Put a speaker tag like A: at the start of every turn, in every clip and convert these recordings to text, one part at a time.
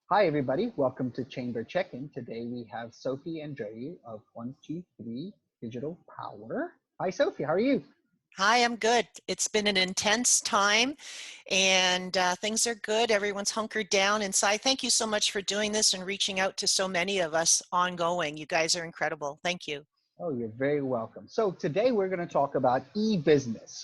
A: Hi, everybody. Welcome to Chamber Check-in. Today we have Sofie and Andreou of 123 Digital Power. Hi, Sofie. How are you?
B: Hi, I'm good. It's been an intense time and things are good. Everyone's hunkered down inside. Thank you so much for doing this and reaching out to so many of us ongoing. You guys are incredible. Thank you.
A: Oh, you're very welcome. So today we're going to talk about e-business.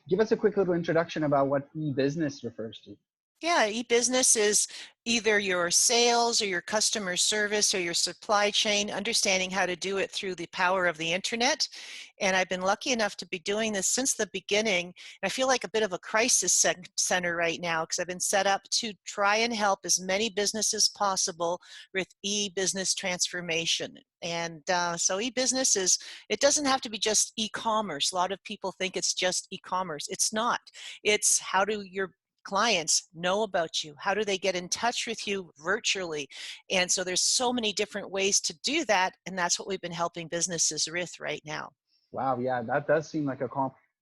A: Give us a quick little introduction about what e-business refers to.
B: Yeah, e-business is either your sales or your customer service or your supply chain, understanding how to do it through the power of the internet. And I've been lucky enough to be doing this since the beginning. I feel like a bit of a crisis center right now because I've been set up to try and help as many businesses possible with e-business transformation. And e-business it doesn't have to be just e-commerce. A lot of people think it's just e-commerce. It's not. It's how do your clients know about you? How do they get in touch with you virtually? And so there's so many different ways to do that, and that's what we've been helping businesses with right now.
A: Wow, yeah, that does seem like a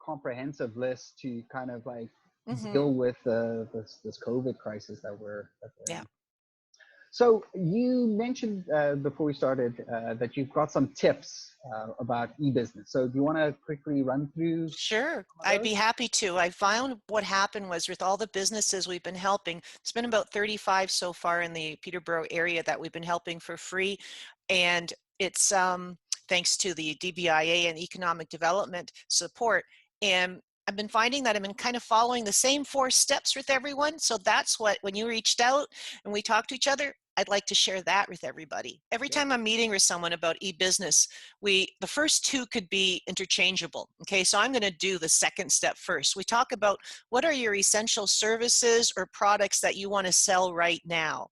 A: comprehensive list to kind of like
B: Hmm.
A: deal with this COVID crisis that we're
B: Yeah.
A: in. So you mentioned before we started that you've got some tips about e-business. So do you want to quickly run through
B: Sure,
A: some of
B: I'd be
A: those?
B: happy to. I found what happened was with all the businesses we've been helping, it's been about 35 so far in the Peterborough area that we've been helping for free. And it's thanks to the DBIA and economic development support. And I've been finding that I've been kind of following the same 4 steps with everyone. So that's what, when you reached out and we talked to each other, I'd like to share that with everybody. Every
A: Yeah.
B: time I'm meeting with someone about e-business, the first 2 could be interchangeable. Okay, so I'm going to do the second step first. We talk about what are your essential services or products that you want to sell right now.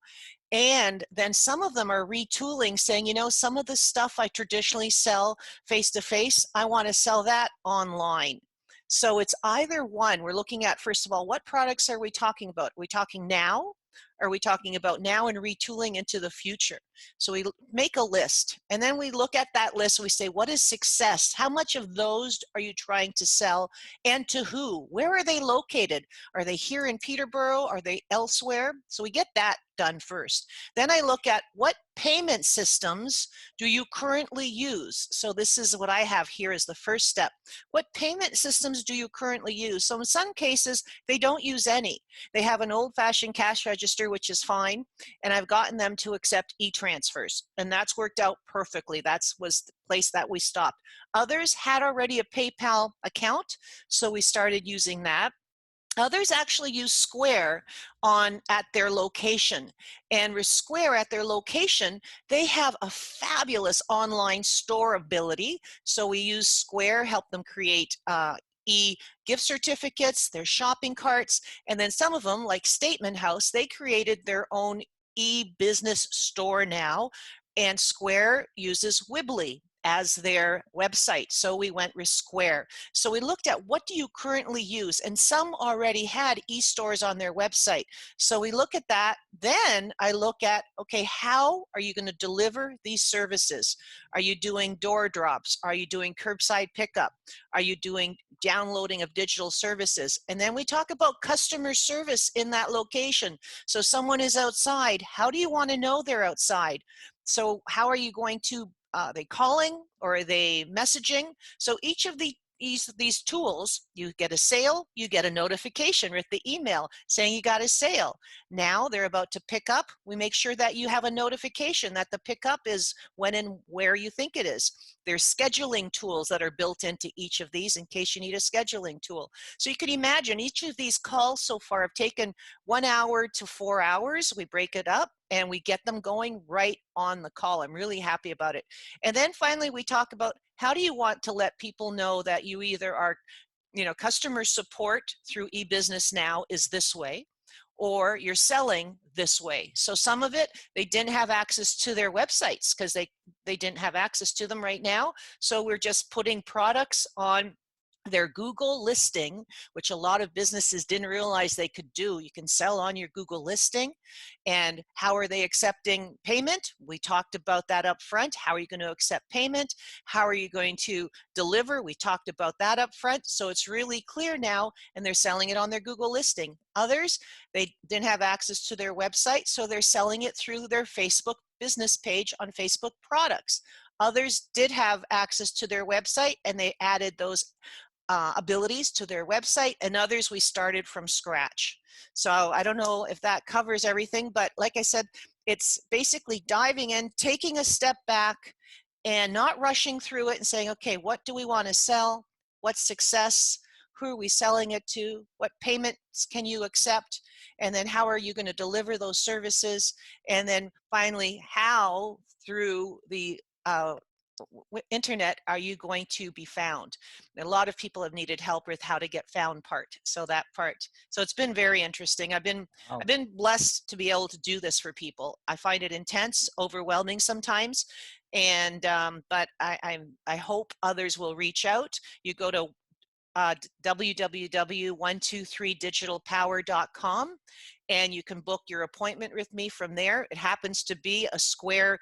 B: And then some of them are retooling, saying, some of the stuff I traditionally sell face to face, I want to sell that online. So it's either one. We're looking at, first of all, what products are we talking about? Are we talking now? Are we talking about now and retooling into the future? So we make a list, and then we look at that list and we say, what is success? How much of those are you trying to sell, and to who? Where are they located? Are they here in Peterborough? Are they elsewhere? So we get that done first. Then I look at what payment systems do you currently use? So this is what I have here as the first step. What payment systems do you currently use? So in some cases, they don't use any. They have an old-fashioned cash register, which is fine, and I've gotten them to accept e-transfers, and that's worked out perfectly. That was the place that we stopped. Others had already a PayPal account, so we started using that. Others actually use Square at their location. And with Square at their location, they have a fabulous online store ability. So we use Square, help them create e-gift certificates, their shopping carts, and then some of them, like Statement House, they created their own e-business store now, and Square uses Wibbly as their website. So we went with Square. So we looked at what do you currently use, and some already had e-stores on their website. So we look at that. Then I look at, okay, how are you going to deliver these services? Are you doing door drops? Are you doing curbside pickup? Are you doing downloading of digital services? And then we talk about customer service in that location. So someone is outside. How do you want to know they're outside? So how are you going to are they calling or are they messaging? So each of these tools, you get a sale, you get a notification with the email saying you got a sale. Now they're about to pick up. We make sure that you have a notification that the pickup is when and where you think it is. There's scheduling tools that are built into each of these in case you need a scheduling tool. So you can imagine each of these calls so far have taken 1 hour to 4 hours. We break it up and we get them going right on the call. I'm really happy about it. And then finally, we talk about how do you want to let people know that you either are, customer support through eBusiness Now is this way, or you're selling this way. So some of it, they didn't have access to their websites because they didn't have access to them right now. So we're just putting products on their Google listing, which a lot of businesses didn't realize they could do. You can sell on your Google listing. And how are they accepting payment? We talked about that up front. How are you going to accept payment? How are you going to deliver? We talked about that up front. So it's really clear now, and they're selling it on their Google listing. Others, they didn't have access to their website, so they're selling it through their Facebook business page on Facebook products. Others did have access to their website, and they added those abilities to their website, and others we started from scratch. So I don't know if that covers everything, but like I said, it's basically diving in, taking a step back, and not rushing through it and saying, okay, what do we want to sell? What's success? Who are we selling it to? What payments can you accept? And then how are you going to deliver those services? And then finally, how through the internet are you going to be found? A lot of people have needed help with how to get found part. So that part. So it's been very interesting. I've been
A: Wow.
B: blessed to be able to do this for people. I find it intense, overwhelming sometimes, and but I hope others will reach out. You go to www.123digitalpower.com, and you can book your appointment with me from there. It happens to be a Square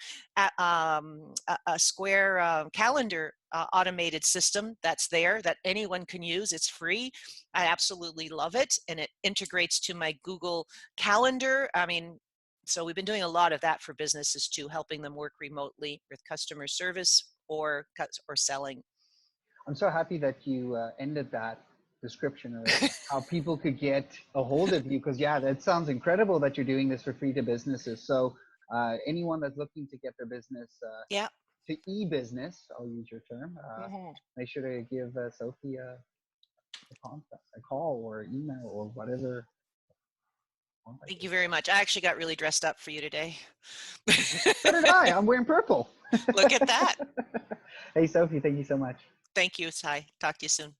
B: calendar automated system that's there that anyone can use. It's free. I absolutely love it, and it integrates to my Google Calendar. I mean, so we've been doing a lot of that for businesses too, helping them work remotely with customer service or selling.
A: I'm so happy that you ended that description of how people could get a hold of you, because yeah, that sounds incredible that you're doing this for free to businesses. So anyone that's looking to get their business
B: Yeah.
A: to e-business, I'll use your term, make sure to give Sofie a call or email or whatever.
B: Thank you very much. I actually got really dressed up for you today.
A: So did I. I'm wearing purple.
B: Look at that.
A: Hey, Sofie, thank you so much.
B: Thank you, Ty. Talk to you soon.